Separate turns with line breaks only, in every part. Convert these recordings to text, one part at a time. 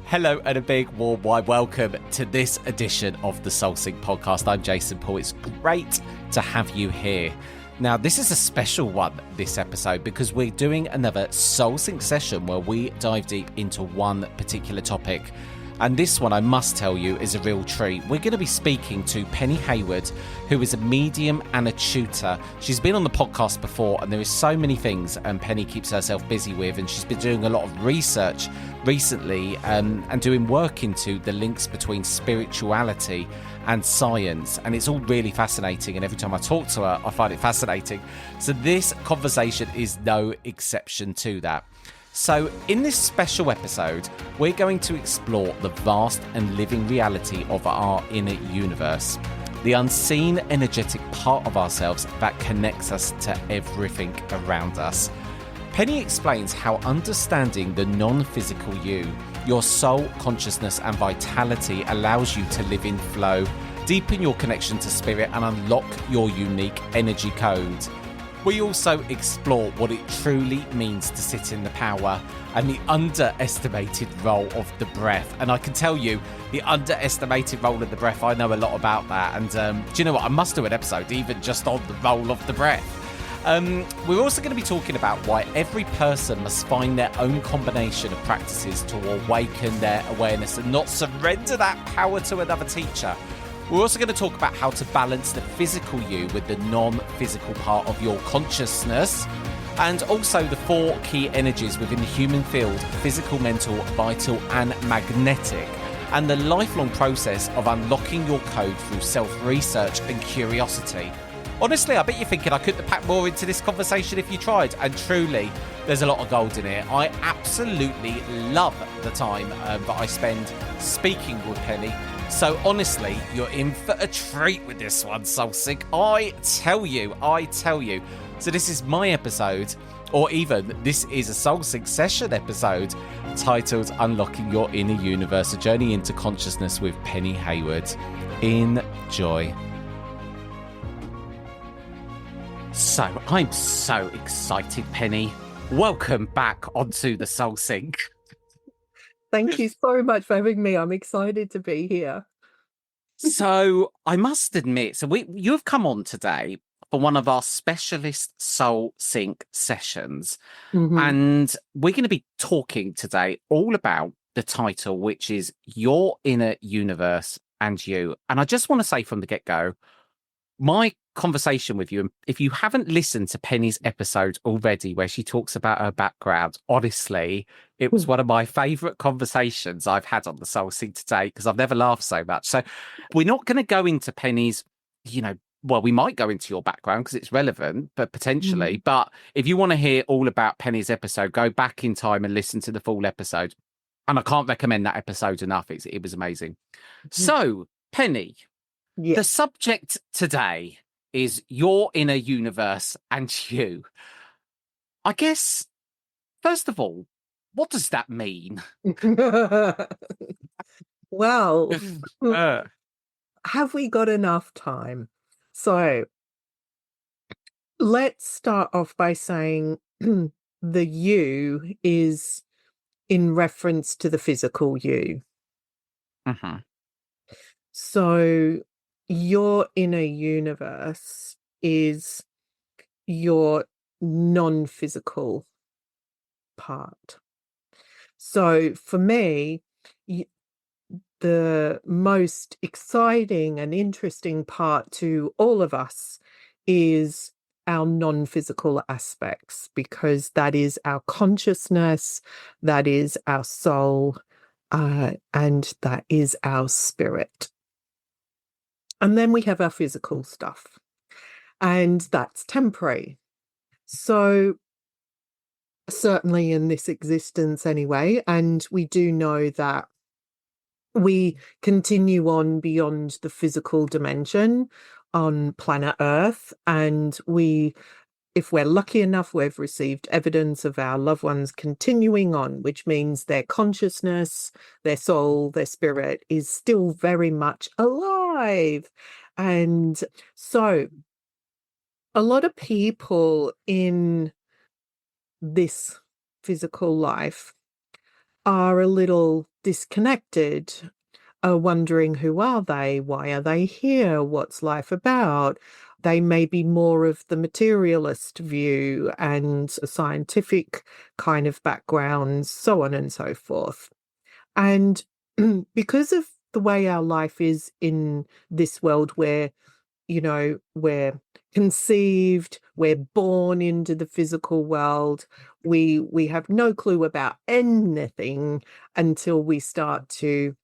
Hello and a big warm wide welcome to this edition of the Soul Sync podcast. I'm Jason Paul. It's great to have you here. Now, this is a special one, this episode, because we're doing another Soul Sync session where we dive deep into one particular topic. And this one, I must tell you, is a real treat. We're going to be speaking to Penny Hayward, who is a medium and a tutor. She's been on the podcast before, and there is so many things Penny keeps herself busy with, and she's been doing a lot of research recently and doing work into the links between spirituality and science. And it's all really fascinating, and every time I talk to her, I find it fascinating. So this conversation is no exception to that. So in this special episode, we're going to explore the vast and living reality of our inner universe, the unseen energetic part of ourselves that connects us to everything around us. Penny explains how understanding the non-physical you, your soul, consciousness and vitality allows you to live in flow, deepen your connection to spirit and unlock your unique energy code. We also explore what it truly means to sit in the power and the underestimated role of the breath. And I can tell you, the underestimated role of the breath, I know a lot about that. And do you know what? I must do an episode even just on the role of the breath. We're also going to be talking about why every person must find their own combination of practices to awaken their awareness and not surrender that power to another teacher. We're also going to talk about how to balance the physical you with the non-physical part of your consciousness, and also the 4 key energies within the human field: physical, mental, vital and magnetic, and the lifelong process of unlocking your code through self-research and curiosity. Honestly, I bet you're thinking I couldn't have packed more into this conversation if you tried, and truly, there's a lot of gold in it. I absolutely love the time that I spend speaking with Penny. So honestly, you're in for a treat with this one, Soul Sync. I tell you. So this is my episode, or even this is a Soul Sync session episode titled Unlocking Your Inner Universe, a journey into consciousness with Penny Hayward. Enjoy. So I'm so excited, Penny. Welcome back onto the Soul Sync.
Thank you so much for having me. I'm excited to be here.
So I must admit, you've come on today for one of our specialist Soul Sync sessions.
Mm-hmm.
And we're going to be talking today all about the title, which is Your Inner Universe and You. And I just want to say from the get-go, my conversation with you, if you haven't listened to Penny's episode already where she talks about her background, honestly, it was one of my favorite conversations I've had on the Soul Sync today, because I've never laughed so much. So we're not going to go into Penny's, well, we might go into your background because it's relevant, but potentially. But if you want to hear all about Penny's episode, go back in time and listen to the full episode. And I can't recommend that episode enough. It was amazing. So, Penny, the subject today is your inner universe and you. I guess, first of all, what does that mean?
Well, have we got enough time? So let's start off by saying the you is in reference to the physical you.
Mm-hmm.
So your inner universe is your non-physical part. So for me, the most exciting and interesting part to all of us is our non-physical aspects, because that is our consciousness, that is our soul, and that is our spirit. And then we have our physical stuff, and that's temporary. So certainly in this existence anyway, and we do know that we continue on beyond the physical dimension on planet Earth, and if we're lucky enough, we've received evidence of our loved ones continuing on, which means their consciousness, their soul, their spirit is still very much alive. And so a lot of people in this physical life are a little disconnected, are wondering, who are they? Why are they here? What's life about? They may be more of the materialist view and a scientific kind of backgrounds, so on and so forth. And because of the way our life is in this world where, we're conceived, we're born into the physical world, we have no clue about anything until we start to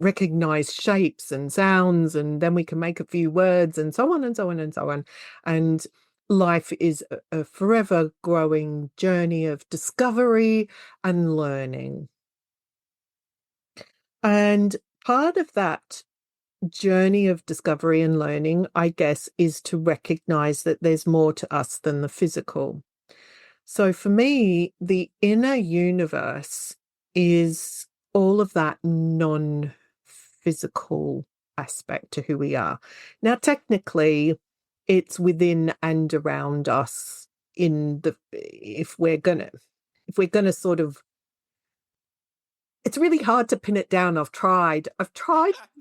recognize shapes and sounds, and then we can make a few words, and so on and so on and so on. And life is a forever growing journey of discovery and learning. And part of that journey of discovery and learning, I guess, is to recognize that there's more to us than the physical. So for me, the inner universe is all of that non-physical aspect to who we are. Now, technically, it's within and around us if we're gonna sort of, it's really hard to pin it down. I've tried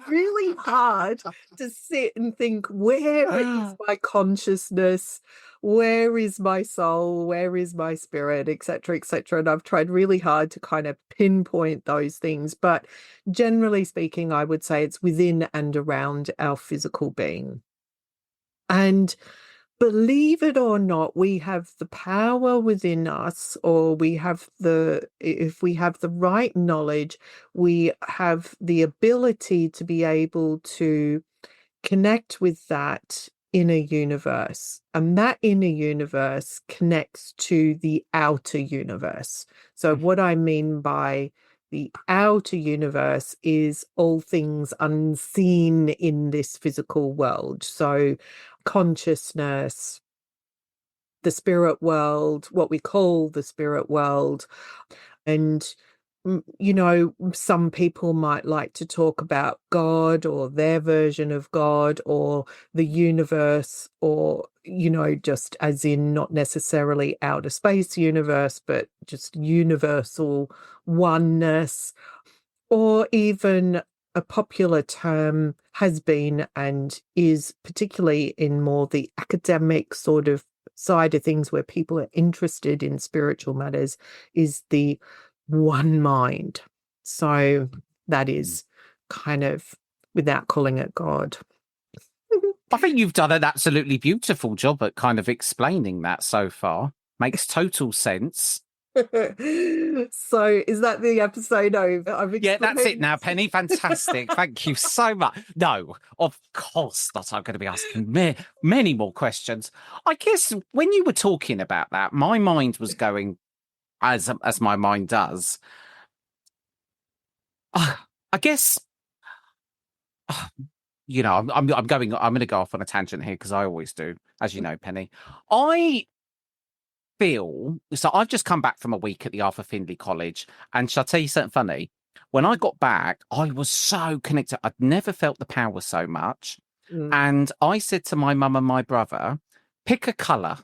really hard to sit and think, where is my consciousness? Where is my soul? Where is my spirit, etc., etc.? And I've tried really hard to kind of pinpoint those things. But generally speaking, I would say it's within and around our physical being. And believe it or not, we have the power within us, or if we have the right knowledge, we have the ability to be able to connect with that inner universe. And that inner universe connects to the outer universe. So what I mean by the outer universe is all things unseen in this physical world. So consciousness, the spirit world, what we call the spirit world. And, some people might like to talk about God or their version of God or the universe, or, just as in not necessarily outer space universe, but just universal oneness. Or even a popular term has been and is, particularly in more the academic sort of side of things where people are interested in spiritual matters, is the one mind. So that is kind of, without calling it God.
I think you've done an absolutely beautiful job at kind of explaining that so far. Makes total sense.
So is that the episode over?
Yeah, that's it now, Penny. Fantastic. Thank you so much. No, of course not. I'm going to be asking many more questions. I guess when you were talking about that, my mind was going, as my mind does. I guess, I'm going to go off on a tangent here because I always do, as you know, Penny. So I've just come back from a week at the Arthur Findlay College, and shall I tell you something funny? When I got back, I was so connected. I'd never felt the power so much. And I said to my mum and my brother, pick a colour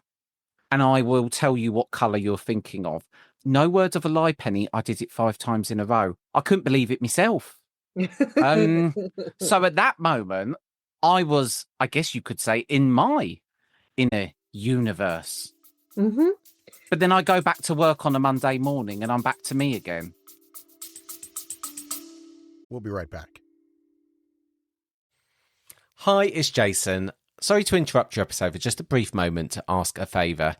and I will tell you what colour you're thinking of. No word of a lie, Penny. I did it 5 times in a row. I couldn't believe it myself. So at that moment, I was, I guess you could say, in my inner universe.
Mm-hmm.
But then I go back to work on a Monday morning and I'm back to me again.
We'll be right back.
Hi, it's Jason. Sorry to interrupt your episode for just a brief moment to ask a favour.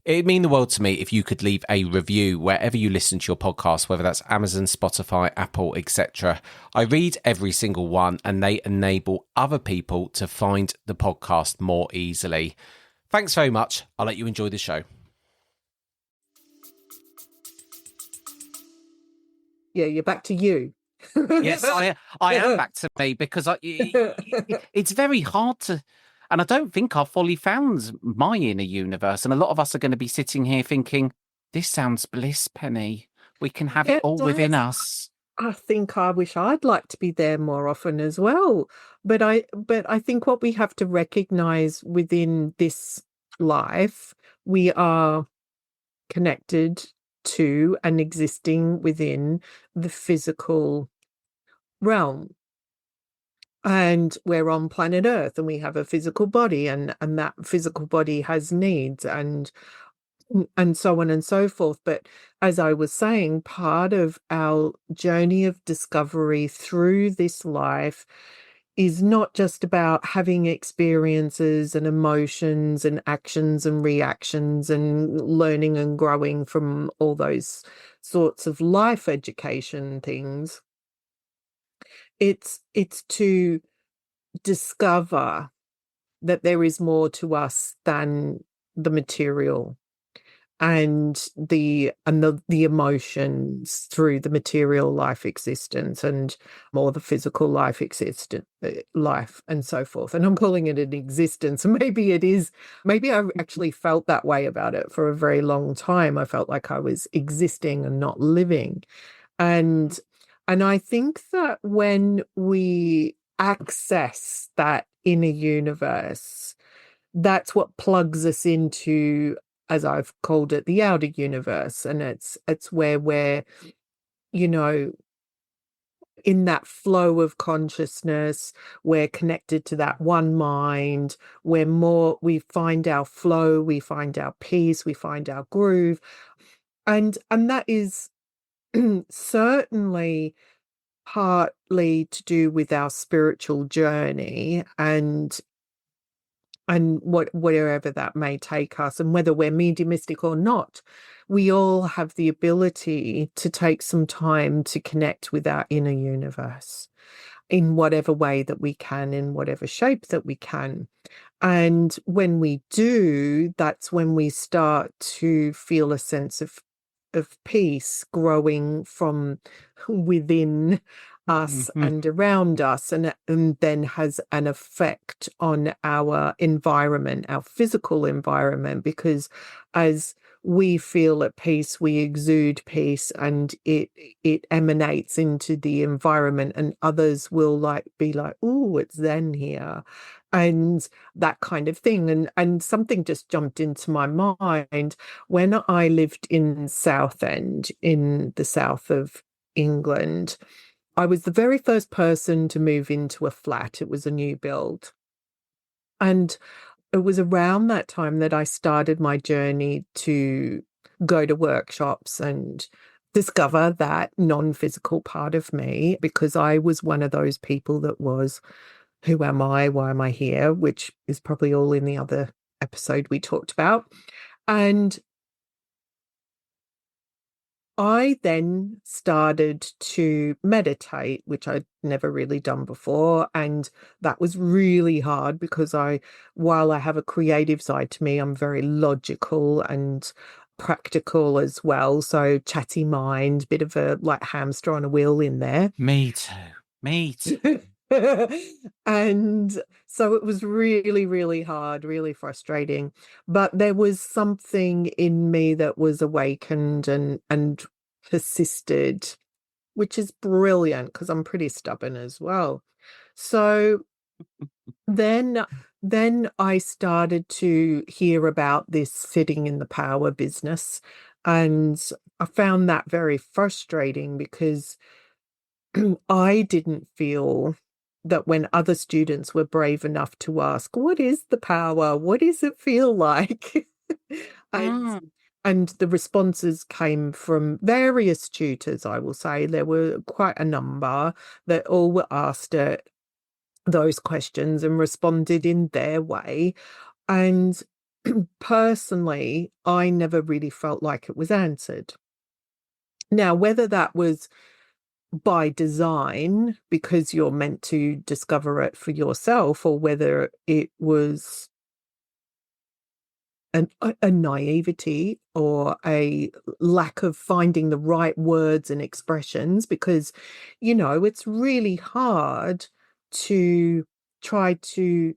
It'd mean the world to me if you could leave a review wherever you listen to your podcast, whether that's Amazon, Spotify, Apple, etc. I read every single one and they enable other people to find the podcast more easily. Thanks very much. I'll let you enjoy the show.
Yeah, you're back to you.
Yes, I am back to me because it's very hard to, and I don't think I've fully found my inner universe. And a lot of us are going to be sitting here thinking, this sounds bliss, Penny. We can have it all within us.
I think I wish I'd like to be there more often as well. But I think what we have to recognize within this life, we are connected to and existing within the physical realm. And we're on planet Earth and we have a physical body, and that physical body has needs and so on and so forth. But as I was saying, part of our journey of discovery through this life is not just about having experiences and emotions and actions and reactions and learning and growing from all those sorts of life education things. It's to discover that there is more to us than the material and the emotions through the material life existence and more the physical life life and so forth. And I'm calling it an existence. Maybe it is. Maybe I actually felt that way about it for a very long time. I felt like I was existing and not living. And I think that when we access that inner universe, that's what plugs us into, as I've called it, the outer universe. And it's where we're, you know, in that flow of consciousness, we're connected to that one mind, we find our flow, we find our peace, we find our groove. And that is certainly partly to do with our spiritual journey and wherever that may take us, and whether we're mediumistic or not, we all have the ability to take some time to connect with our inner universe in whatever way that we can, in whatever shape that we can. And when we do, that's when we start to feel a sense of peace growing from within us and around us, and then has an effect on our environment, our physical environment, because as we feel at peace, we exude peace, and it emanates into the environment, and others will be like, "Oh, it's Zen here," and that kind of thing. And something just jumped into my mind when I lived in Southend, in the south of England. I was the very first person to move into a flat. It was a new build. And it was around that time that I started my journey to go to workshops and discover that non-physical part of me, because I was one of those people that was, who am I? Why am I here? Which is probably all in the other episode we talked about. And I then started to meditate, which I'd never really done before. And that was really hard because while I have a creative side to me, I'm very logical and practical as well. So chatty mind, bit of a hamster on a wheel in there.
Me too. Me too.
And so it was really, really hard, really frustrating. But there was something in me that was awakened and persisted, which is brilliant because I'm pretty stubborn as well. So then I started to hear about this sitting in the power business, and I found that very frustrating because I didn't feel that when other students were brave enough to ask, "What is the power? What does it feel like?" And the responses came from various tutors, I will say. There were quite a number that all were asked those questions and responded in their way. And personally, I never really felt like it was answered. Now, whether that was by design, because you're meant to discover it for yourself, or whether it was a naivety or a lack of finding the right words and expressions, because, it's really hard to try to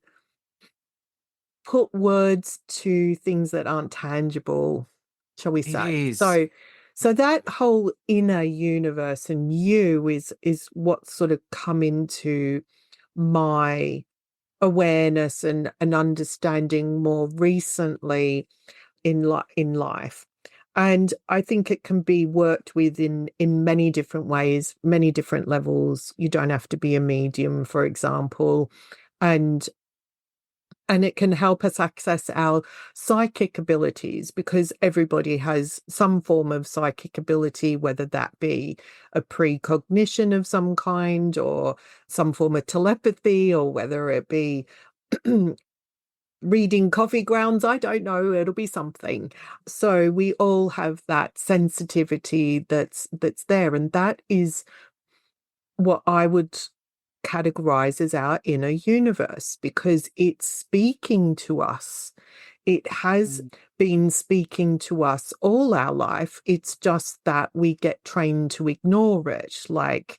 put words to things that aren't tangible, shall we say.
It is.
So that whole inner universe and you is what sort of come into my awareness and understanding more recently in life. And I think it can be worked with in many different ways, many different levels. You don't have to be a medium, for example. And it can help us access our psychic abilities, because everybody has some form of psychic ability, whether that be a precognition of some kind or some form of telepathy, or whether it be reading coffee grounds. I don't know, it'll be something. So we all have that sensitivity that's there, and that is what I would categorize as our inner universe, because it's speaking to us. It has been speaking to us all our life. It's just that we get trained to ignore it. Like,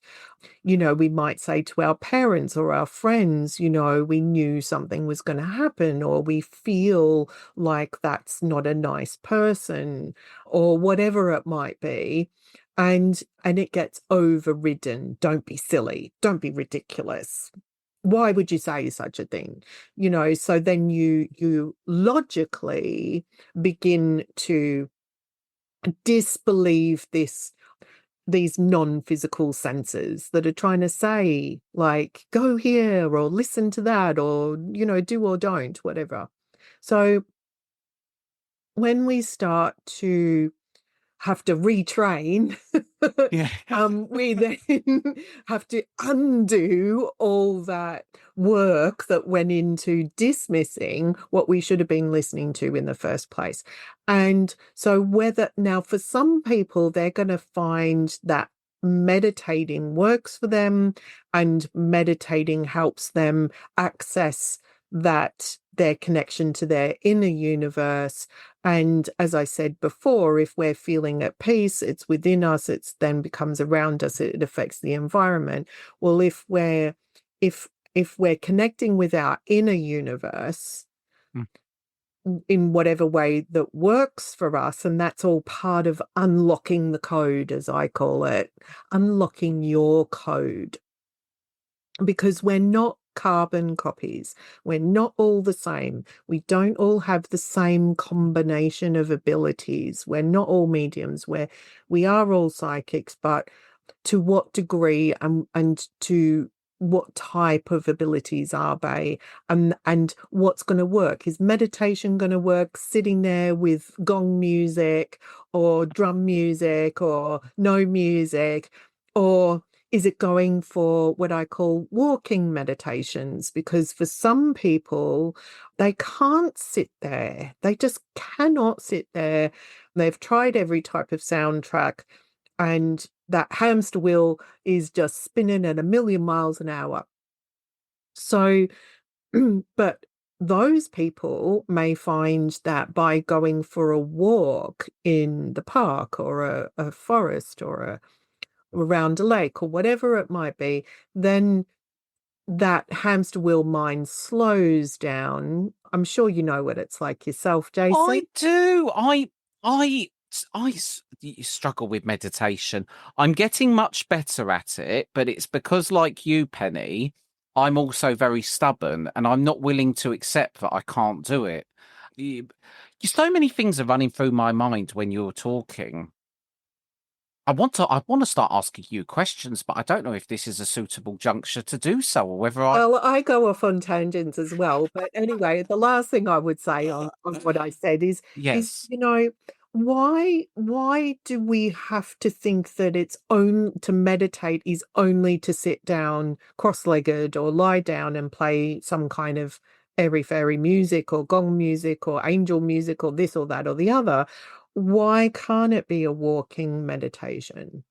we might say to our parents or our friends, we knew something was going to happen, or we feel like that's not a nice person, or whatever it might be. And it gets overridden. Don't be silly. Don't be ridiculous. Why would you say such a thing? So then you logically begin to disbelieve these non-physical senses that are trying to say, like, go here or listen to that, or do or don't, whatever. So when we start to have to retrain,
Yeah.
we then have to undo all that work that went into dismissing what we should have been listening to in the first place. And so now for some people, they're going to find that meditating works for them, and meditating helps them access their connection to their inner universe. And as I said before, if we're feeling at peace, it's within us, it's then becomes around us, it affects the environment. Well, if we're connecting with our inner universe in whatever way that works for us, and that's all part of unlocking the code, as I call it, unlocking your code. Because we're not carbon copies. We're not all the same. We don't all have the same combination of abilities. We're not all mediums. We are all psychics, but to what degree and to what type of abilities are they, and what's going to work? Is meditation going to work sitting there with gong music or drum music or no music? Or is it going for what I call walking meditations? Because for some people, they can't sit there. They just cannot sit there. They've tried every type of soundtrack, and that hamster wheel is just spinning at 1,000,000 miles an hour. So, but those people may find that by going for a walk in the park or a forest or around a lake or whatever it might be, then that hamster wheel mind slows down. I'm sure you know what it's like yourself, Jason.
I do. Struggle with meditation. I'm getting much better at it, but it's because, like you, Penny, I'm also very stubborn, and I'm not willing to accept that I can't do it. So many things are running through my mind when you're talking. I want to start asking you questions, but I don't know if this is a suitable juncture to do so, or whether
Well, I go off on tangents as well. But anyway, the last thing I would say on what I said is,
yes.
why do we have to think that it's to meditate is only to sit down cross-legged or lie down and play some kind of airy-fairy music or gong music or angel music or this or that or the other? Why can't it be a walking meditation?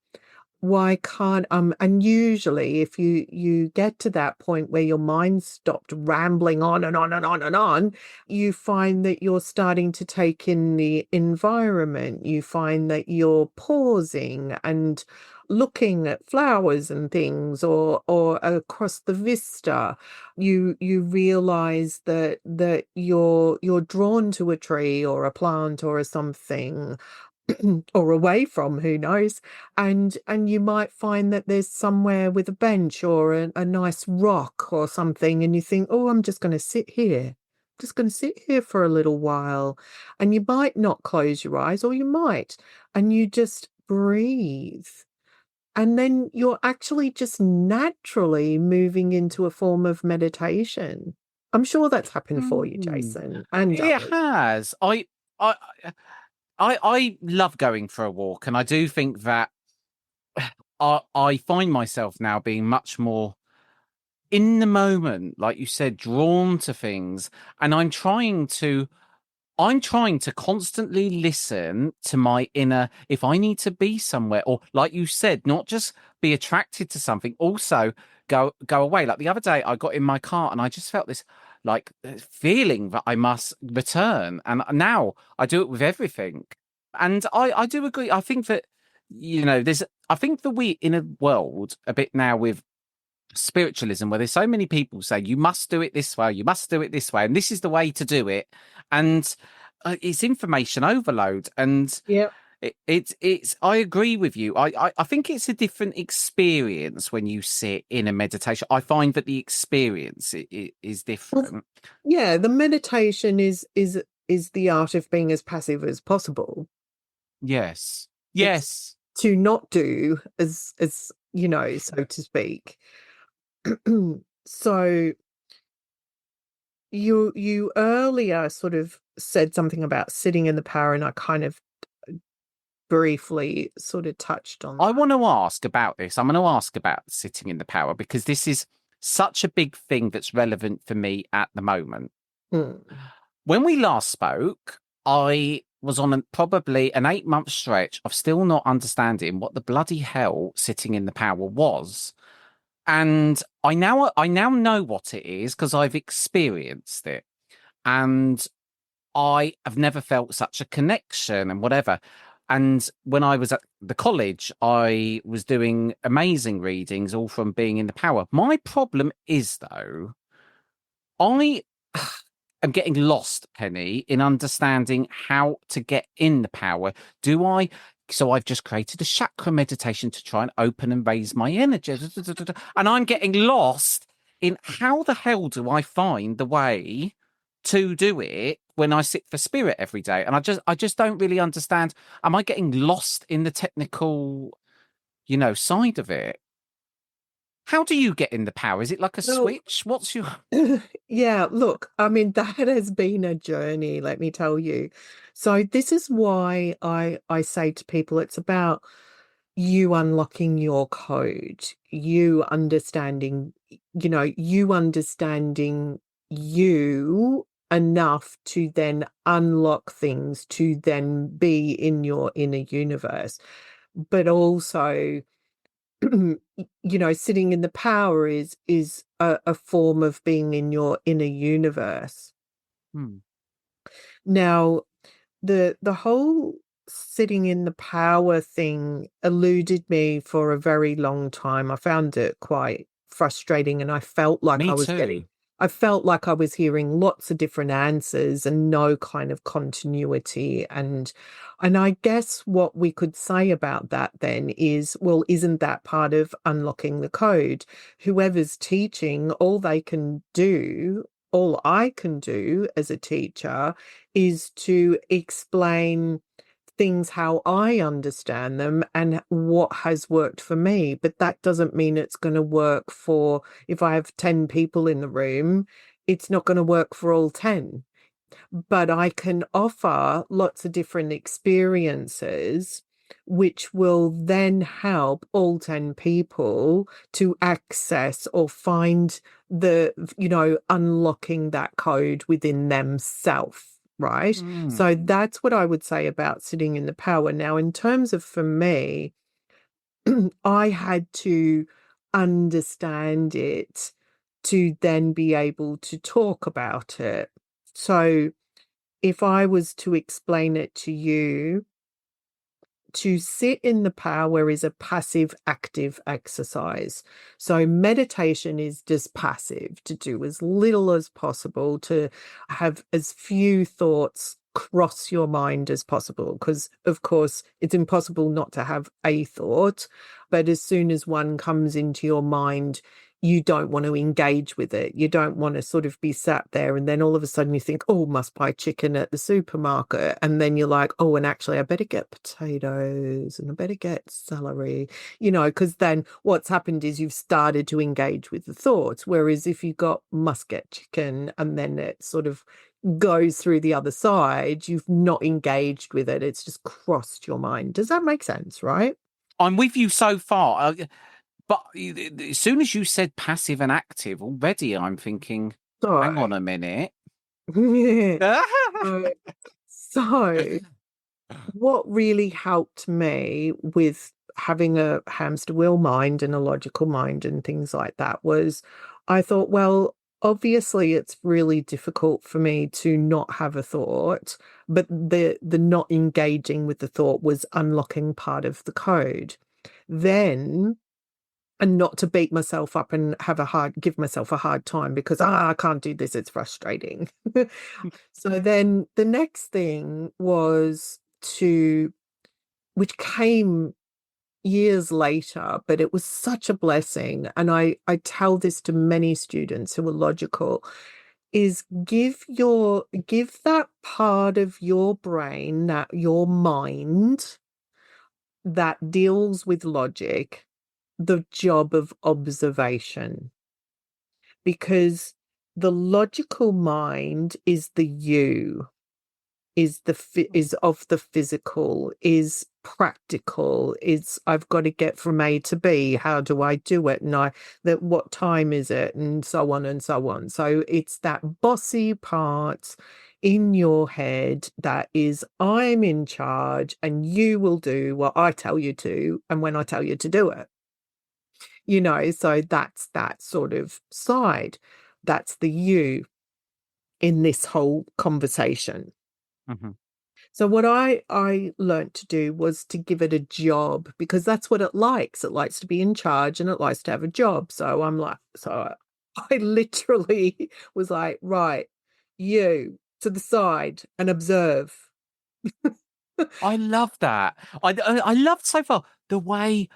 Why can't and usually if you get to that point where your mind stopped rambling on and on and on and on, you find that you're starting to take in the environment. You find that you're pausing and looking at flowers and things, or across the vista. You realize that you're drawn to a tree or a plant or a something, or away from, who knows, and you might find that there's somewhere with a bench or a nice rock or something, and you think, oh, I'm just going to sit here just going to sit here for a little while. And you might not close your eyes, or you might, and you just breathe. And then you're actually just naturally moving into a form of meditation. I'm sure that's happened for you,
Mm.
Jason, and
It
others.
has. I, I love going for a walk, and I do think that I find myself now being much more in the moment, like you said, drawn to things, and I'm trying to constantly listen to my inner, if I need to be somewhere, or like you said, not just be attracted to something, also go away. Like the other day, I got in my car and I just felt this like feeling that I must return. And now I do it with everything. And I do agree. I think that, I think that we in a world a bit now with spiritualism where there's so many people say you must do it this way, you must do it this way, and this is the way to do it, and it's information overload, and
Yeah.
it's I agree with you. I think it's a different experience when you sit in a meditation. I find that the experience is
Well,
different.
yeah, the meditation is the art of being as passive as possible.
Yes,
It's
yes.
to not do as so to speak. So you earlier sort of said something about sitting in the power, and I kind of briefly sort of touched on
I
that.
want to ask about this. I'm going to ask about sitting in the power because this is such a big thing that's relevant for me at the moment.
Mm.
When we last spoke, I was on probably an 8-month stretch of still not understanding what the bloody hell sitting in the power was. And I now know what it is because I've experienced it. And I have never felt such a connection and whatever. And when I was at the college, I was doing amazing readings, all from being in the power. My problem is, though, I am getting lost, Penny, in understanding how to get in the power. Do I? So I've just created a chakra meditation to try and open and raise my energy. And I'm getting lost in how the hell do I find the way to do it when I sit for spirit every day? And I just don't really understand. Am I getting lost in the technical, side of it? How do you get in the power? Is it like a
Well,
switch? What's your
yeah, look, I mean, that has been a journey, let me tell you. So this is why I say to people it's about you unlocking your code, you understanding, you understanding you enough to then unlock things to then be in your inner universe. But also, sitting in the power is a form of being in your inner universe.
Hmm.
Now, the whole sitting in the power thing eluded me for a very long time. I found it quite frustrating, and
Me too.
I felt like I was hearing lots of different answers and no kind of continuity. And I guess what we could say about that then is, well, isn't that part of unlocking the code? Whoever's teaching, all I can do as a teacher is to explain things how I understand them and what has worked for me. But that doesn't mean it's going to work for, if I have 10 people in the room, it's not going to work for all 10. But I can offer lots of different experiences which will then help all 10 people to access or find unlocking that code within themselves. Right. So
Hmm.
that's what I would say about sitting in the power. Now, in terms of for me, I had to understand it to then be able to talk about it. So if I was to explain it to you, to sit in the power is a passive active exercise. So meditation is just passive, to do as little as possible, to have as few thoughts cross your mind as possible, because of course it's impossible not to have a thought, but as soon as one comes into your mind, you don't want to engage with it. You don't want to sort of be sat there and then all of a sudden you think, oh, must buy chicken at the supermarket. And then you're like, oh, and actually I better get potatoes and I better get celery, because then what's happened is you've started to engage with the thoughts. Whereas if you got must get chicken and then it sort of goes through the other side, you've not engaged with it. It's just crossed your mind. Does that make sense, right?
I'm with you so far. But as soon as you said passive and active, already I'm thinking, hang on a minute.
So what really helped me with having a hamster wheel mind and a logical mind and things like that was I thought, well, obviously it's really difficult for me to not have a thought, but the not engaging with the thought was unlocking part of the code. Then, and not to beat myself up and give myself a hard time because I can't do this, it's frustrating. So then the next thing was which came years later, but it was such a blessing. And I tell this to many students who are logical, is give that part of your brain, that your mind that deals with logic, the job of observation, because the logical mind is the you, is of the physical, is practical, is I've got to get from A to B, how do I do it, and what time is it, and so on and so on. So it's that bossy part in your head that is, I'm in charge and you will do what I tell you to and when I tell you to do it. So that's that sort of side. That's the you in this whole conversation.
Mm-hmm.
So what I learned to do was to give it a job, because that's what it likes. It likes to be in charge and it likes to have a job. So I literally was like, right, you to the side and observe.
I love that. I loved so far the way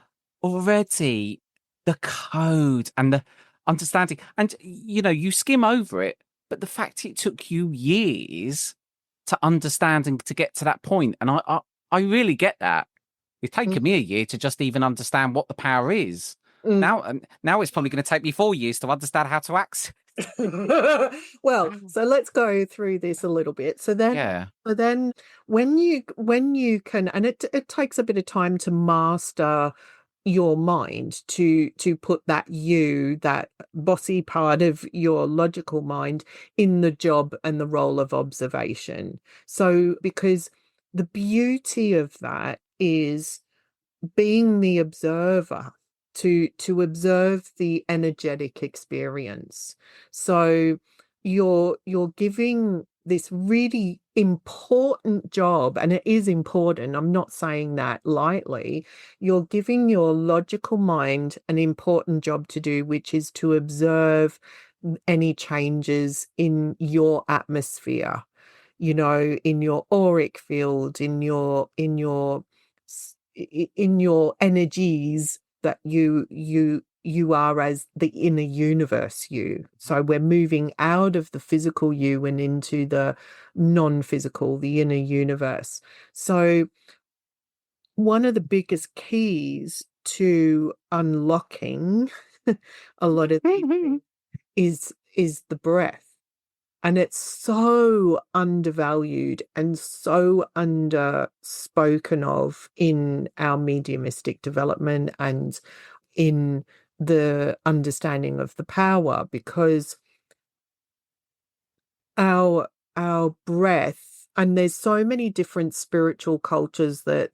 already the code and the understanding, and you skim over it, but the fact it took you years to understand and to get to that point, and I really get that. It's taken me a year to just even understand what the power is. Now it's probably going to take me 4 years to understand how to access.
Well, so let's go through this a little bit. So then when you can, and it takes a bit of time to master your mind, to put that bossy part of your logical mind in the job and the role of observation. So because the beauty of that is being the observer, to observe the energetic experience. So you're giving this really important job, and it is important, I'm not saying that lightly. You're giving your logical mind an important job to do, which is to observe any changes in your atmosphere, in your auric field, in your energies that you are as the inner universe you. So we're moving out of the physical you and into the non-physical, the inner universe. So one of the biggest keys to unlocking a lot of things is the breath. And it's so undervalued and so underspoken of in our mediumistic development and in the understanding of the power, because our breath, and there's so many different spiritual cultures that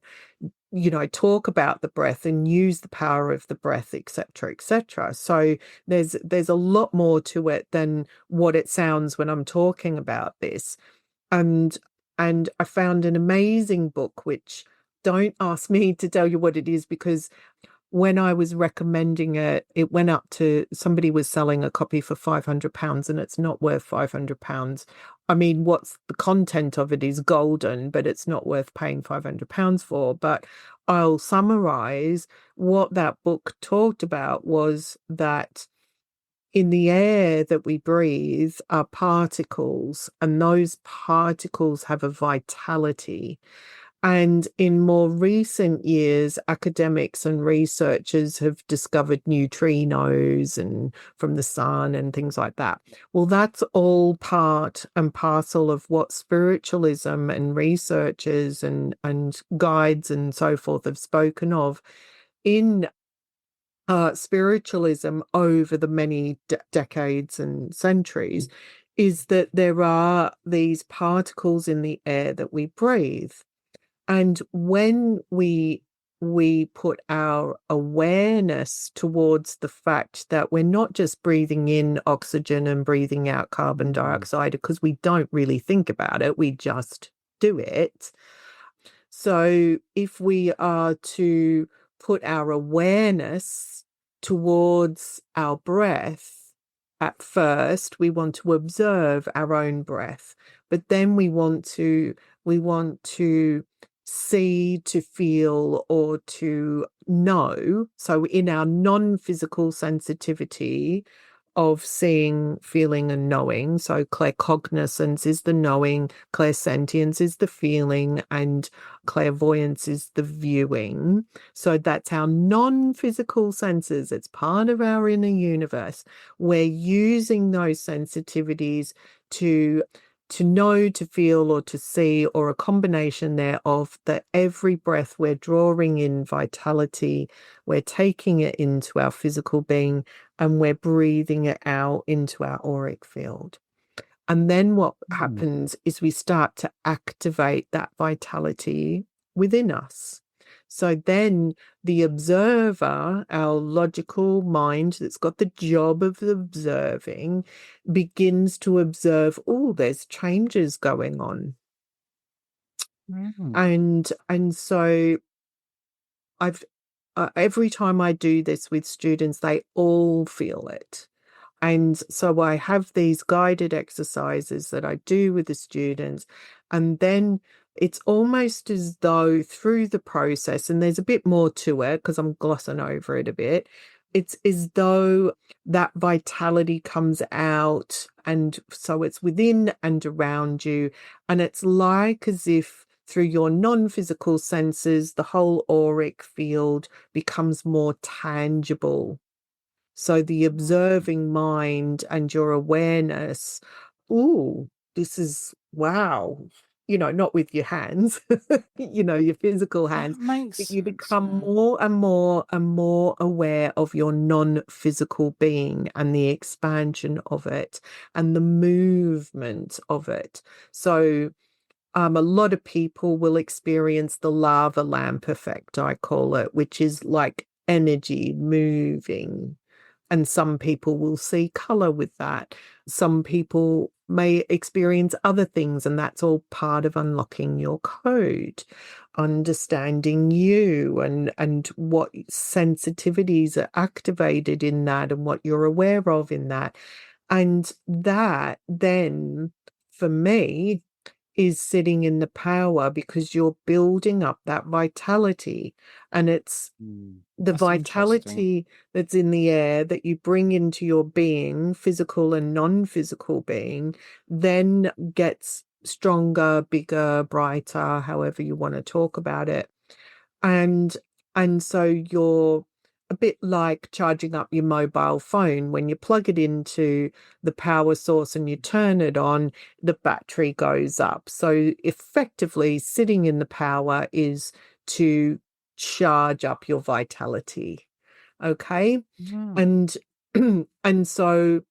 talk about the breath and use the power of the breath, etc., etc. So there's a lot more to it than what it sounds when I'm talking about this. And I found an amazing book, which, don't ask me to tell you what it is, because when I was recommending it, it went up to, somebody was selling a copy for £500 and it's not worth £500. I mean, what's the content of it is golden, but it's not worth paying £500 for. But I'll summarize what that book talked about was that in the air that we breathe are particles, and those particles have a vitality. And in more recent years, academics and researchers have discovered neutrinos and from the sun and things like that. Well, that's all part and parcel of what spiritualism and researchers and guides and so forth have spoken of in spiritualism over the many decades and centuries, is that there are these particles in the air that we breathe. And when we put our awareness towards the fact that we're not just breathing in oxygen and breathing out carbon dioxide, because we don't really think about it, we just do it. So if we are to put our awareness towards our breath, at first we want to observe our own breath, but then we want to see, to feel, or to know. So in our non-physical sensitivity of seeing, feeling, and knowing, so claircognizance is the knowing, clairsentience is the feeling, and clairvoyance is the viewing. So that's our non-physical senses. It's part of our inner universe. We're using those sensitivities to know, to feel, or to see, or a combination thereof, that every breath we're drawing in vitality, we're taking it into our physical being, and we're breathing it out into our auric field. And then what happens is we start to activate that vitality within us. So then the observer, our logical mind that's got the job of observing, begins to observe, oh, there's changes going on. And so I've every time I do this with students, they all feel it. And so I have these guided exercises that I do with the students, and then it's almost as though through the process, and there's a bit more to it because I'm glossing over it a bit, it's as though that vitality comes out, and so it's within and around you, and it's like as if through your non-physical senses, the whole auric field becomes more tangible. So the observing mind and your awareness, ooh, this is wow. Not with your hands, your physical hands, but you become more and more and more aware of your non-physical being and the expansion of it and the movement of it. So a lot of people will experience the lava lamp effect, I call it, which is like energy moving. And some people will see color with that. Some people may experience other things, and that's all part of unlocking your code, understanding you and what sensitivities are activated in that and what you're aware of in that. And that then, for me, is sitting in the power because you're building up that vitality, and it's the vitality that's in the air that you bring into your being, physical and non-physical being, then gets stronger, bigger, brighter, however you want to talk about it. And so you're a bit like charging up your mobile phone. When you plug it into the power source and you turn it on, the battery goes up. So effectively, sitting in the power is to charge up your vitality. Okay. And so,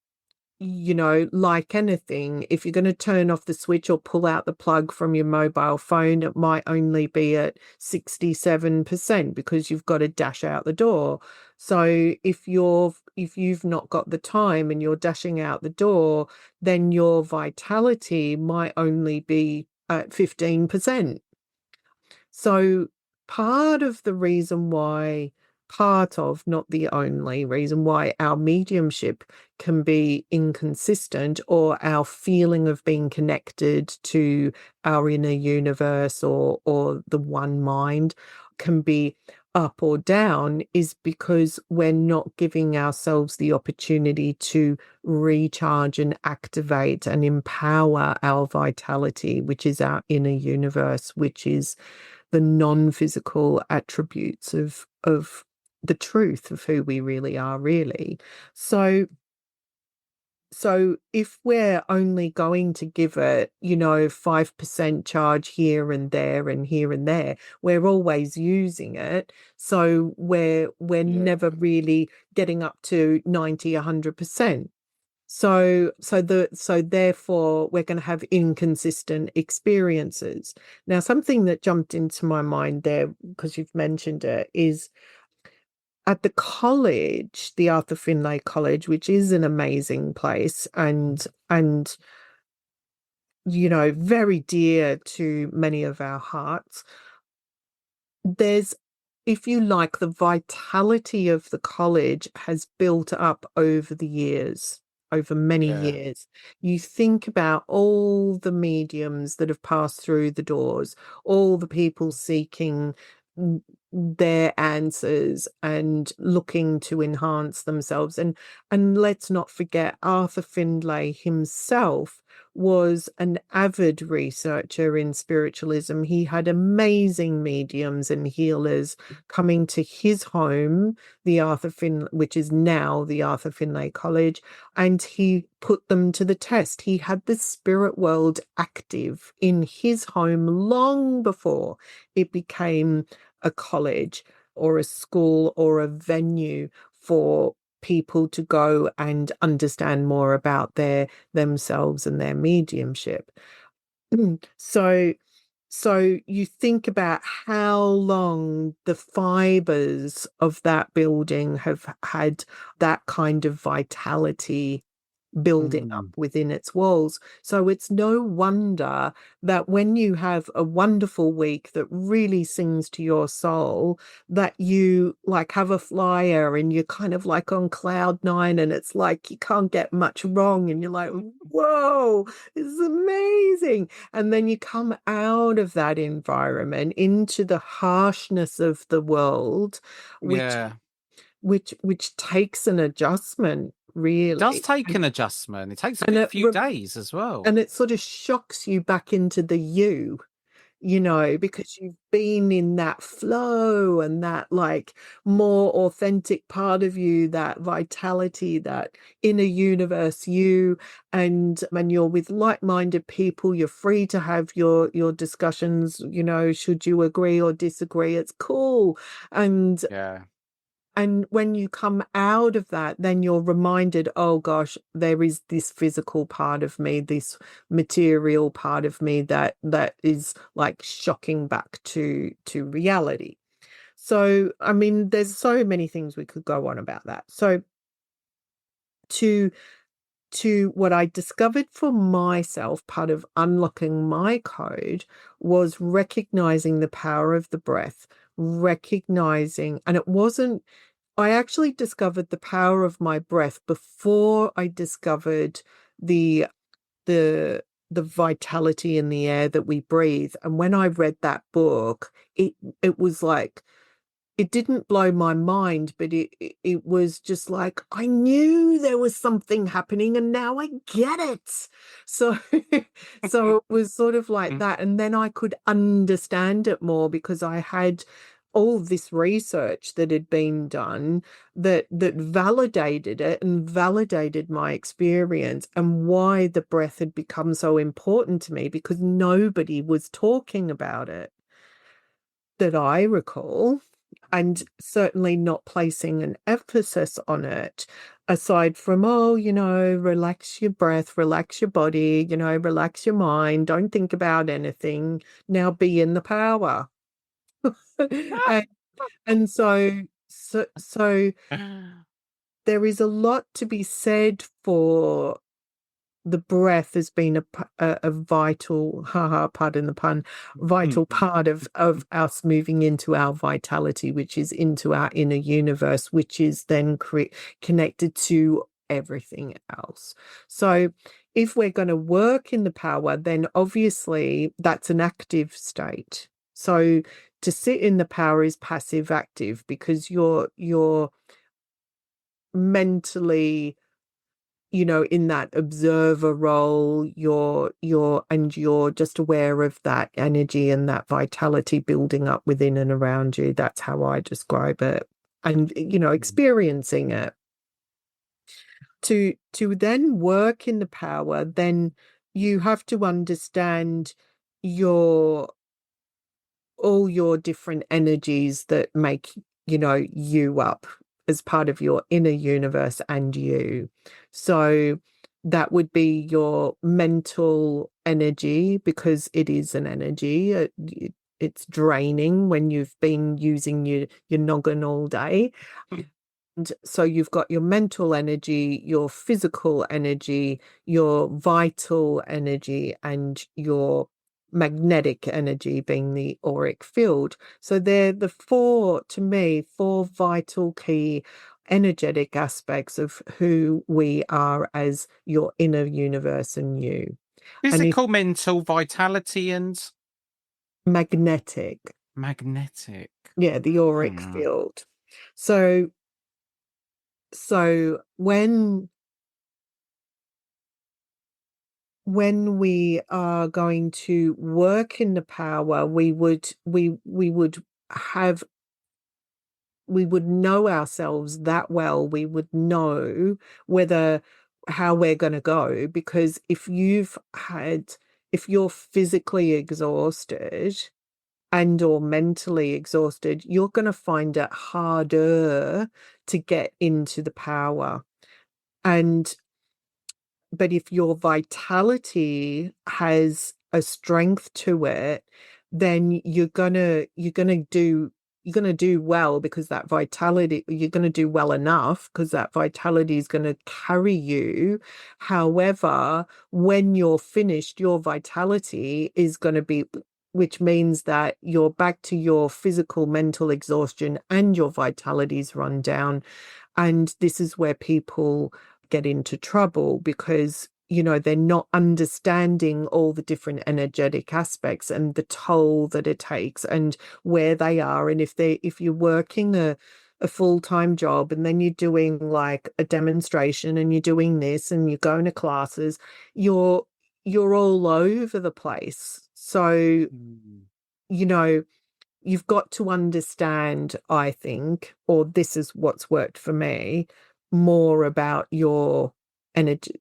like anything, if you're going to turn off the switch or pull out the plug from your mobile phone, it might only be at 67% because you've got to dash out the door. So if you've not got the time and you're dashing out the door, then your vitality might only be at 15%. So part of the reason why, not the only reason why our mediumship can be inconsistent, or our feeling of being connected to our inner universe or the one mind can be up or down is because we're not giving ourselves the opportunity to recharge and activate and empower our vitality, which is our inner universe, which is the non-physical attributes of the truth of who we really are, really. So if we're only going to give it, 5% charge here and there and here and there, we're always using it. So we're
Yeah.
never really getting up to 90, 100%. So therefore we're going to have inconsistent experiences. Now, something that jumped into my mind there, because you've mentioned it, is at the college, the Arthur Findlay College, which is an amazing place and very dear to many of our hearts. There's, if you like, the vitality of the college has built up over the years, over many
Yeah.
years. You think about all the mediums that have passed through the doors, all the people seeking their answers and looking to enhance themselves. And let's not forget, Arthur Findlay himself was an avid researcher in spiritualism. He had amazing mediums and healers coming to his home, which is now the Arthur Findlay College, and he put them to the test. He had the spirit world active in his home long before it became a college or a school or a venue for people to go and understand more about themselves and their mediumship. So you think about how long the fibers of that building have had that kind of vitality building up within its walls. So it's no wonder that when you have a wonderful week that really sings to your soul, that you like have a flyer and you're kind of like on cloud nine and it's like you can't get much wrong and you're like, whoa, this is amazing. And then you come out of that environment into the harshness of the world, which
Yeah.
which takes an adjustment, really.
It does take an adjustment. It takes a
And
few days as well.
and it sort of shocks you back into the because you've been in that flow and that like more authentic part of you, that vitality, that inner universe you, and when you're with like-minded people, you're free to have your discussions, should you agree or disagree, it's cool. And
Yeah.
and when you come out of that, then you're reminded, oh gosh, there is this physical part of me, this material part of me that is like shocking back to reality. So, I mean, there's so many things we could go on about that. So to what I discovered for myself, part of unlocking my code was recognizing the power of the breath, recognizing, and it wasn't, I actually discovered the power of my breath before I discovered the the vitality in the air that we breathe. And when I read that book, it was like, it didn't blow my mind, but it was just like, I knew there was something happening and now I get it. So so it was sort of like that. And then I could understand it more because I had all this research that had been done that validated it and validated my experience and why the breath had become so important to me, because nobody was talking about it that I recall, and certainly not placing an emphasis on it, aside from, relax your breath, relax your body, relax your mind, don't think about anything, now be in the power. and, and so there is a lot to be said for the breath has been a vital, pardon the pun, vital part of us moving into our vitality, which is into our inner universe, which is then connected to everything else. So if we're going to work in the power, then obviously that's an active state. So to sit in the power is passive active, because you're mentally, in that observer role. You're just aware of that energy and that vitality building up within and around you. That's how I describe it. And experiencing it. To then work in the power, then you have to understand your all your different energies that make you up as part of your inner universe and you. So that would be your mental energy, because it is an energy. It's draining when you've been using your noggin all day. And so you've got your mental energy, your physical energy, your vital energy, and your magnetic energy, being the auric field. So they're the four, to me, four vital key energetic aspects of who we are as your inner universe and you. And if
Physical, mental, vitality, and
magnetic,
magnetic.
yeah, the auric field. So when we are going to work in the power, we would know ourselves that well. We would know how we're going to go, because if you're physically exhausted and or mentally exhausted, you're going to find it harder to get into the power. But if your vitality has a strength to it, then you're gonna do well, because that vitality, you're gonna do well enough because that vitality is gonna carry you. However, when you're finished, your vitality is gonna be, which means that you're back to your physical, mental exhaustion, and your vitality's run down. And this is where people get into trouble, because they're not understanding all the different energetic aspects and the toll that it takes and where they are. And if you're working a full-time job, and then you're doing like a demonstration, and you're doing this, and you're going to classes, you're all over the place. So you've got to understand, I think, or this is what's worked for me, more about your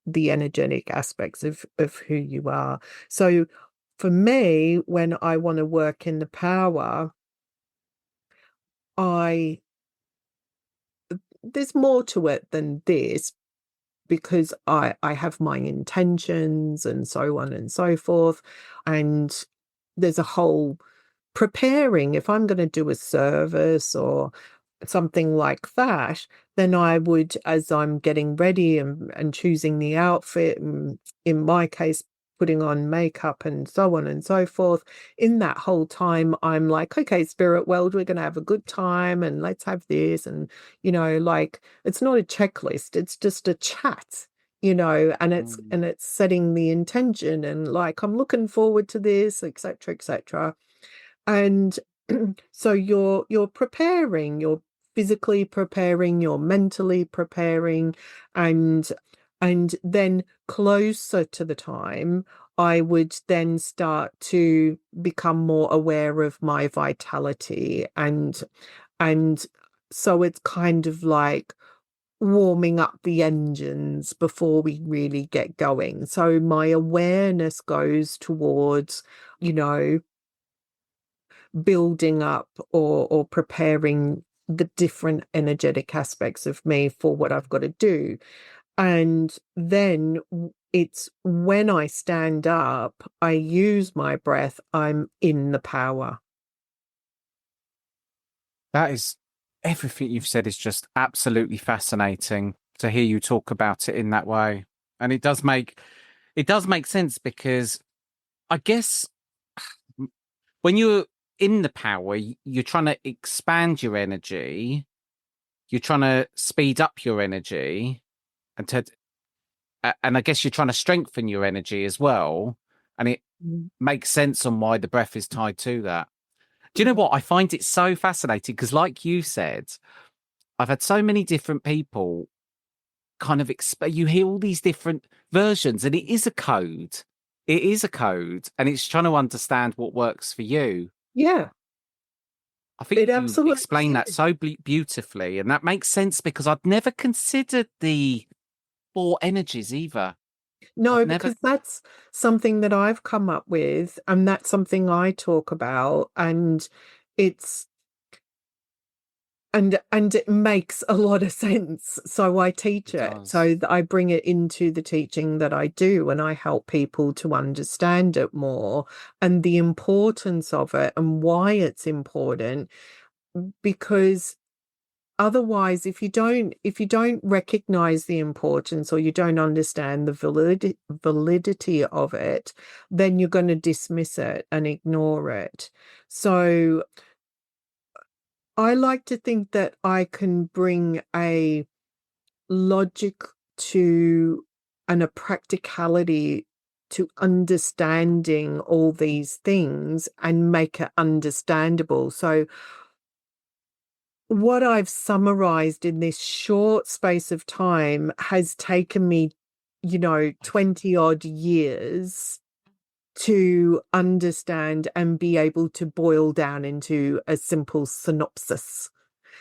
the energetic aspects of who you are. So for me, when I want to work in the power, there's more to it than this, because I have my intentions and so on and so forth. And there's a whole preparing. If I'm going to do a service or something like that, then I would, as I'm getting ready and choosing the outfit, and in my case, putting on makeup and so on and so forth, in that whole time, I'm like, okay, spirit world, we're going to have a good time, and let's have this. And, like, it's not a checklist, it's just a chat. And it's setting the intention, and like, I'm looking forward to this, etc., etc. And so you're preparing, you're physically preparing, you're mentally preparing. And then closer to the time, I would then start to become more aware of my vitality. And so it's kind of like warming up the engines before we really get going. So my awareness goes towards, building up or preparing the different energetic aspects of me for what I've got to do. And then it's when I stand up, I use my breath, I'm in the power.
That is, everything you've said is just absolutely fascinating to hear you talk about it in that way. And it does make sense, because I guess when you're in the power, you're trying to expand your energy, you're trying to speed up your energy, and I guess you're trying to strengthen your energy as well. And it makes sense on why the breath is tied to that. Do you know what? I find it so fascinating because, like you said, I've had so many different people kind of you hear all these different versions, and it is a code. It is a code, and it's trying to understand what works for you.
Yeah,
I think
it
you
absolutely
explain that
is.
so beautifully, and that makes sense because I'd never considered the four energies either. I'd
No,
never.
because that's something that I've come up with, and that's something I talk about, and it's and it makes a lot of sense. So I teach
It
it.
does.
So I bring it into the teaching that I do, and I help people to understand it more and the importance of it and why it's important. Because otherwise, if you don't recognize the importance or you don't understand the validity of it, then you're going to dismiss it and ignore it. So I like to think that I can bring a logic to and a practicality to understanding all these things and make it understandable. So what I've summarized in this short space of time has taken me, 20 odd years to understand and be able to boil down into a simple synopsis.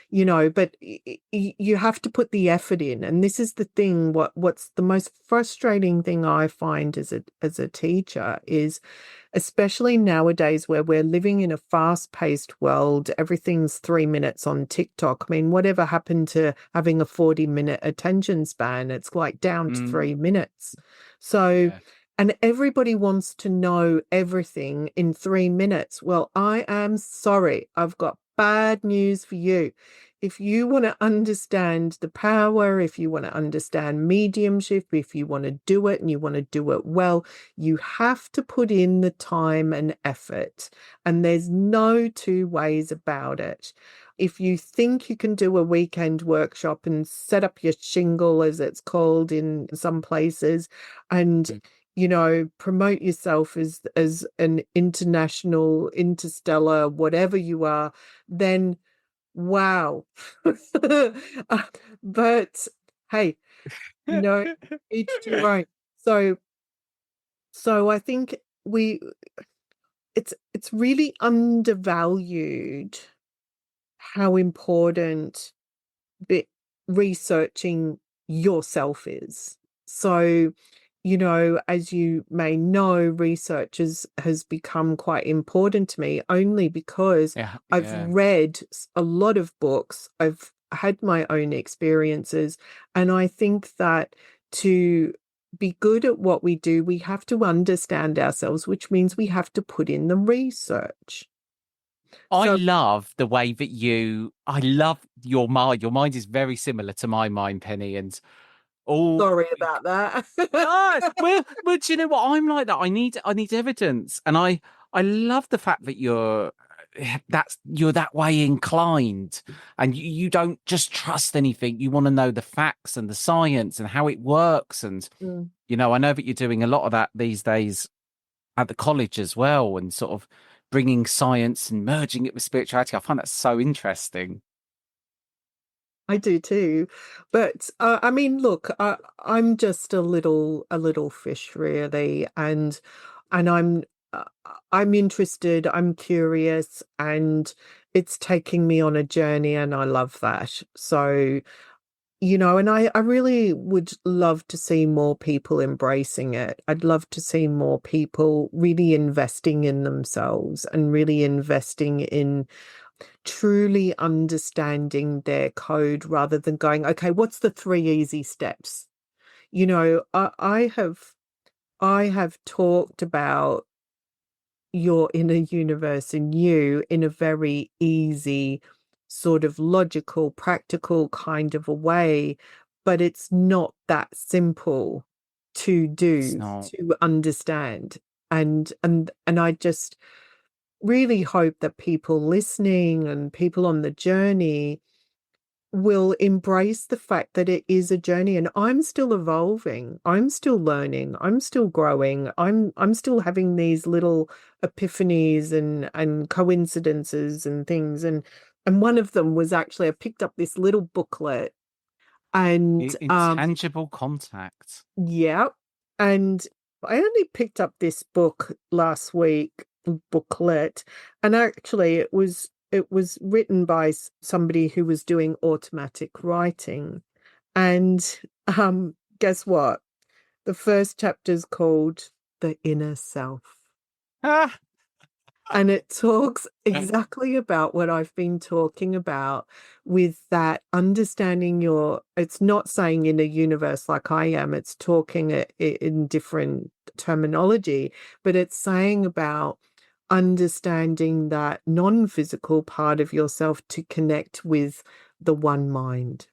But you have to put the effort in, and this is the thing. What's the most frustrating thing I find as a teacher is, especially nowadays where we're living in a fast-paced world, everything's 3 minutes on TikTok. I mean, whatever happened to having a 40-minute attention span? It's like down to
Mm,
3 minutes. So,
yeah.
and everybody wants to know everything in 3 minutes. Well, I am sorry. I've got bad news for you. If you want to understand the power, if you want to understand mediumship, if you want to do it and you want to do it well, you have to put in the time and effort. And there's no two ways about it. If you think you can do a weekend workshop and set up your shingle, as it's called in some places, and
Mm.
promote yourself as an international, interstellar, whatever you are, then wow. But hey, you know, each to their own. So I think we it's really undervalued how important bit researching yourself is. So, as you may know, research has become quite important to me only because
Yeah,
I've
yeah.
read a lot of books, I've had my own experiences, and I think that to be good at what we do, we have to understand ourselves, which means we have to put in the research.
I
So
love the way that I love your mind. Your mind is very similar to my mind, Penny, and all.
sorry about that.
No, well, do you know what? I'm like that. I need evidence, and I love the fact that you're that way inclined, and you don't just trust anything. You want to know the facts and the science and how it works, and
Mm.
I know that you're doing a lot of that these days at the college as well, and sort of bringing science and merging it with spirituality. I find that so interesting.
I do too, but I mean, look, I'm just a little fish, really, and uh, I'm interested, I'm curious, and it's taking me on a journey, and I love that. So, and I really would love to see more people embracing it. I'd love to see more people really investing in themselves and really investing in truly understanding their code rather than going, okay, what's the 3 easy steps? I have talked about your inner universe and you in a very easy, sort of logical, practical kind of a way, but it's not that simple to
It's
do,
not.
to understand. And I just really hope that people listening and people on the journey will embrace the fact that it is a journey, and I'm still evolving. I'm still learning. I'm still growing. I'm still having these little epiphanies and coincidences and things. And one of them was actually I picked up this little booklet and
Intangible contact.
yeah. And I only picked up this book last week, booklet, and actually it was written by somebody who was doing automatic writing. And guess what? The first chapter is called The Inner Self.
Ah,
And it talks exactly about what I've been talking about with that understanding it's not saying in a universe like I am, it's talking in different terminology, but it's saying about understanding that non-physical part of yourself to connect with the one mind.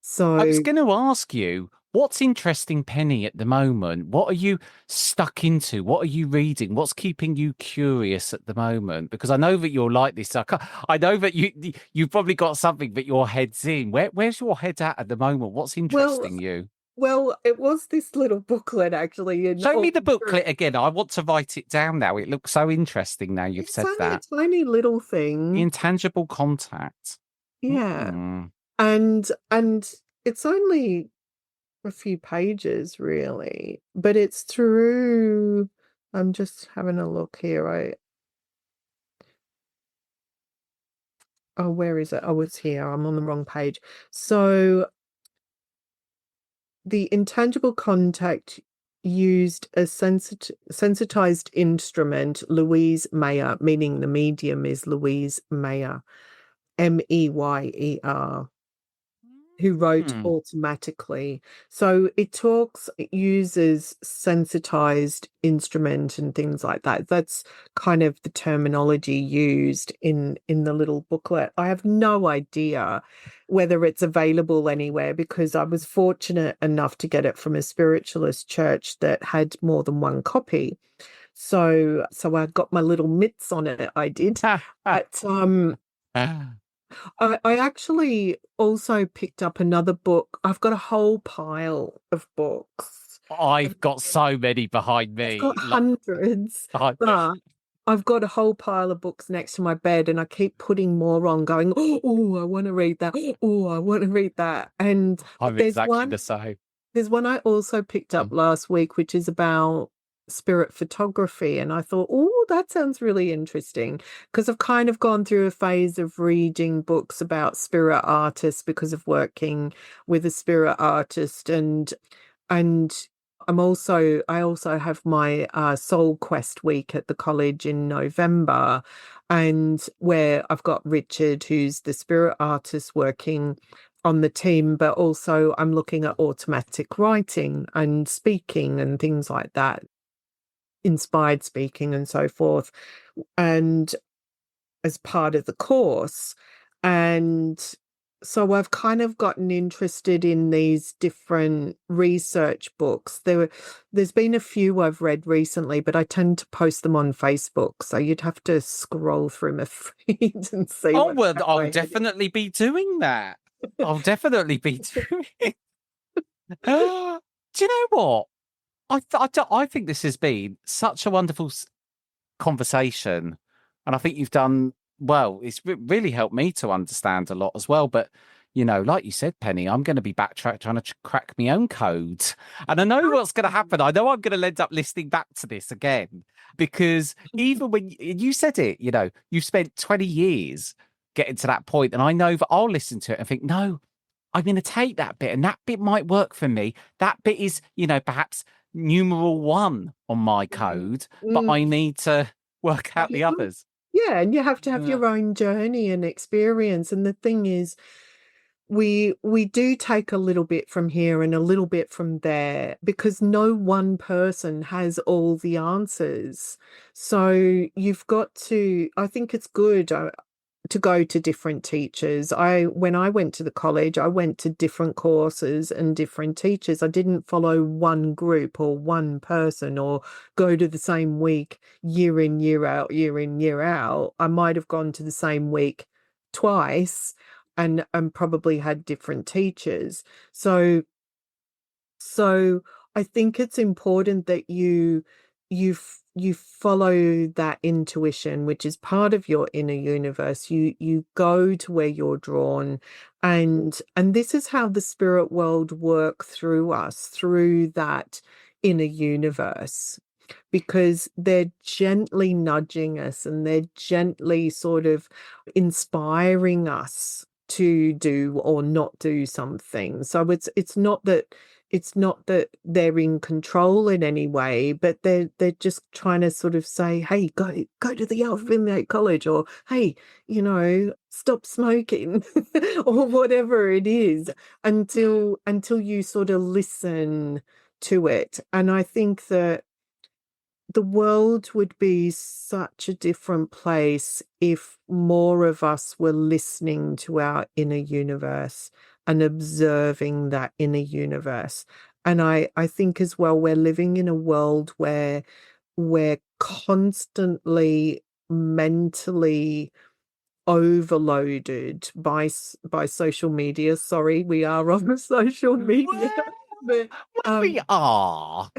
So
I was going to ask you, what's interesting, Penny, at the moment? What are you stuck into? What are you reading? What's keeping you curious at the moment? Because I know that you're like this. I know that you've probably got something that your head's in. Where's your head at the moment? What's
well,
interesting you?
well, it was this little booklet actually.
Show me the booklet again. I want to write it down now. It looks so interesting now you've
It's
said
only
that.
a tiny little thing.
Intangible contact.
Yeah.
Hmm.
And it's only a few pages really, but it's through I'm just having a look here. Where is it? Oh, it's here. I'm on the wrong page. So the intangible contact used a sensitized instrument, Louise Mayer, meaning the medium is Louise Mayer, Meyer, who wrote
Hmm.
automatically. So it uses sensitized instrument and things like that. That's kind of the terminology used in the little booklet. I have no idea whether it's available anywhere because I was fortunate enough to get it from a spiritualist church that had more than one copy. So I got my little mitts on it, I did. But I actually also picked up another book. I've got a whole pile of books.
I've got so many behind
I've got
me.
hundreds, but I've got a whole pile of books next to my bed, and I keep putting more on, going, oh, I want to read that. Oh, I want to read that. And
I'm
there's
exactly
one.
the same.
There's one I also picked up last week, which is about spirit photography. And I thought, oh, that sounds really interesting because I've kind of gone through a phase of reading books about spirit artists because of working with a spirit artist. And I also have my Soul Quest week at the college in November, and where I've got Richard, who's the spirit artist, working on the team, but also I'm looking at automatic writing and speaking and things like that, inspired speaking and so forth, and as part of the course. And so I've kind of gotten interested in these different research books. There's been a few I've read recently, but I tend to post them on Facebook. So you'd have to scroll through my feed and see
Oh,
what
well, I'll
my head is.
definitely be doing that. I'll definitely be doing it. Do you know what? I think this has been such a wonderful conversation. And I think you've done well. It's really helped me to understand a lot as well. But, like you said, Penny, I'm going to be backtracked trying to crack my own code. And I know what's going to happen. I know I'm going to end up listening back to this again because even when you said it, you've spent 20 years getting to that point, and I know that I'll listen to it and think, no, I'm going to take that bit and that bit might work for me. That bit is, perhaps numeral 1 on my code, but I need to work out the others.
Yeah, and you have to have your own journey and experience. And the thing is, we do take a little bit from here and a little bit from there because no one person has all the answers. So you've got to, I think it's good to go to different teachers. When I went to the college, I went to different courses and different teachers. I didn't follow one group or one person or go to the same week year in, year out, year in, year out. I might have gone to the same week twice, and probably had different teachers. So I think it's important that you follow that intuition, which is part of your inner universe. You go to where you're drawn, and this is how the spirit world work through us, through that inner universe, because they're gently nudging us and they're gently sort of inspiring us to do or not do something. So it's not that they're in control in any way, but they're just trying to sort of say, hey, go to the Alpha College, or hey, stop smoking or whatever it is, until you sort of listen to it. And I think that the world would be such a different place if more of us were listening to our inner universe and observing that inner universe. And I think as well, we're living in a world where we're constantly mentally overloaded by social media. Sorry, we are on social media. But
We are,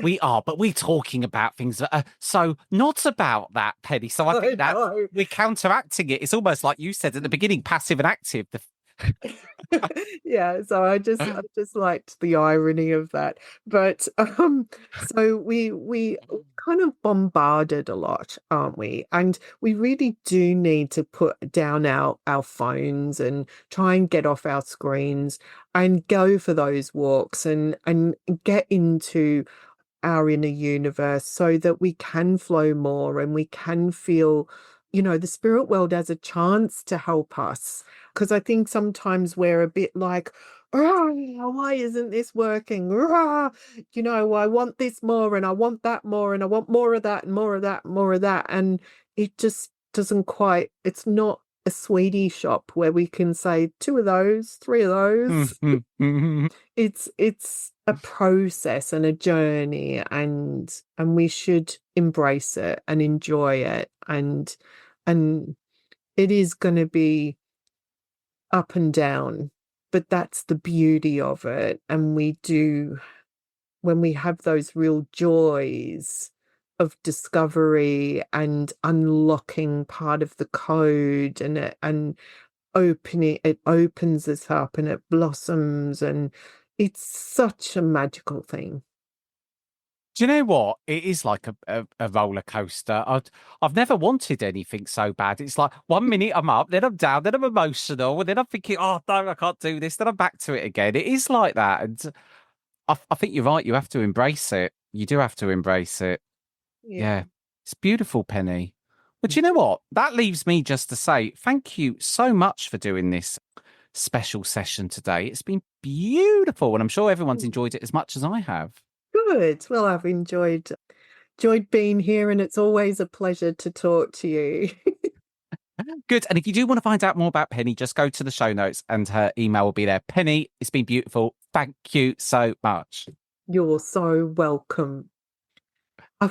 but we're talking about things that are so not about that, Penny. So I think that we're counteracting it. It's almost like you said at the beginning, passive and active.
Yeah, so I just liked the irony of that. But so we kind of bombarded a lot, aren't we? And we really do need to put down our phones and try and get off our screens and go for those walks and get into our inner universe, so that we can flow more and we can feel, the spirit world as a chance to help us. Because I think sometimes we're a bit like, why isn't this working? I want this more and I want that more and I want more of that and more of that and more of that. And it just doesn't quite, it's not a sweetie shop where we can say 2 of those, 3 of those. It's a process and a journey, and we should embrace it and enjoy it, and it is going to be up and down, but that's the beauty of it. And when we have those real joys of discovery and unlocking part of the code, and it opens us up and it blossoms, and it's such a magical thing.
Do you know what? It is like a roller coaster. I've never wanted anything so bad. It's like 1 minute I'm up, then I'm down, then I'm emotional, and then I'm thinking, oh no, I can't do this. Then I'm back to it again. It is like that, and I think you're right. You have to embrace it. You do have to embrace it. Yeah. It's beautiful, Penny. But you know what? That leaves me just to say thank you so much for doing this special session today. It's been beautiful, and I'm sure everyone's enjoyed it as much as I have.
Good. Well, I've enjoyed being here, and it's always a pleasure to talk to you.
Good. And if you do want to find out more about Penny, just go to the show notes and her email will be there. Penny, it's been beautiful. Thank you so much.
You're so welcome.